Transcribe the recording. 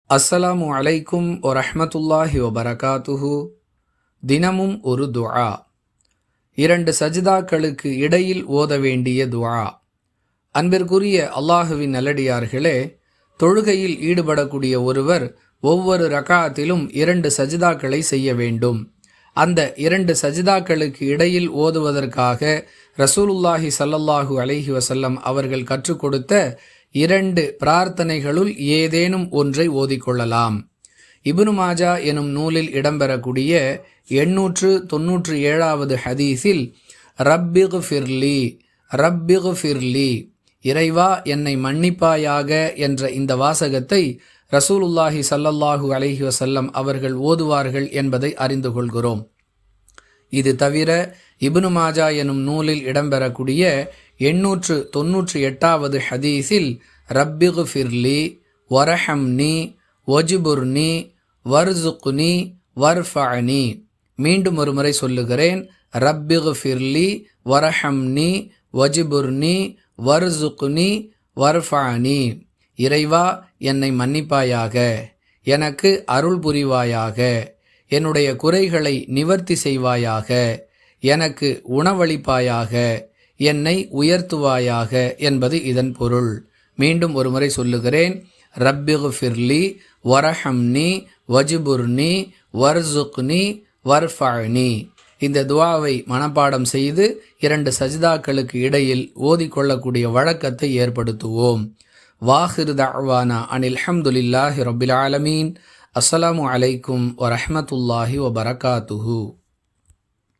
அஸ்ஸலாமு அலைக்கும் வரஹ்மத்துல்லாஹி வபரகாத்துஹு. தினமும் ஒரு துஆ. 2 சஜிதாக்களுக்கு இடையில் ஓத வேண்டிய துஆ. அன்பிற்குரிய அல்லாஹுவின் நல்லடியார்களே, தொழுகையில் ஈடுபடக்கூடிய ஒருவர் ஒவ்வொரு ரகாத்திலும் 2 சஜிதாக்களை செய்ய வேண்டும். அந்த 2 சஜிதாக்களுக்கு இடையில் ஓதுவதற்காக ரசூலுல்லாஹி ஸல்லல்லாஹு அலைஹி வஸல்லம் அவர்கள் கற்றுக் கொடுத்த 2 பிரார்த்தனைகளுள் ஏதேனும் ஒன்றை ஓதிக்கொள்ளலாம். இப்னு மாஜா எனும் நூலில் இடம்பெறக்கூடிய 897வது ஹதீஸில் ரப்பிக்ஃபிர்லி ரப்பிக்ஃபிர்லி, இறைவா என்னை மன்னிப்பாயாக என்ற இந்த வாசகத்தை ரசூலுல்லாஹி ஸல்லல்லாஹு அலைஹி வஸல்லம் அவர்கள் ஓதுவார்கள் என்பதை அறிந்து கொள்கிறோம். இது தவிர இப்னு மாஜா எனும் நூலில் இடம்பெறக்கூடிய 898வது ஹதீஸில் ரப்பிக்ஃபிர்லி வரஹம்னி வஜ்புர்னி வர்சுக்னி வர்ஃபஅனி, மீண்டும் ஒரு முறை சொல்லுகிறேன், ரப்பிக்ஃபிர்லி வரஹம்னி வஜ்புர்னி வர்சுக்னி வர்ஃபஅனி, இறைவா என்னை மன்னிப்பாயாக, எனக்கு அருள் புரிவாயாக, என்னுடைய குறைகளை நிவர்த்தி செய்வாயாக, எனக்கு உணவளிப்பாயாக, என்னை உயர்த்துவாயாக என்பது இதன் பொருள். மீண்டும் ஒரு முறை சொல்லுகிறேன், ரப்பிக்ஃபிர்லி வரஹம்னி வஜ்புர்னி வர்சுக்னி வர்ஃபஅனி. இந்த துஆவை மனப்பாடம் செய்து 2 சஜிதாக்களுக்கு இடையில் ஓதிக்கொள்ளக்கூடிய வழக்கத்தை ஏற்படுத்துவோம். வாஹிர் தஅவானா அனில் ஹம்துலில்லாஹி ரப்பில் ஆலமீன். அஸ்ஸலாமு அலைக்கும் வரஹ்மத்துல்லாஹி வபரகாத்துஹு.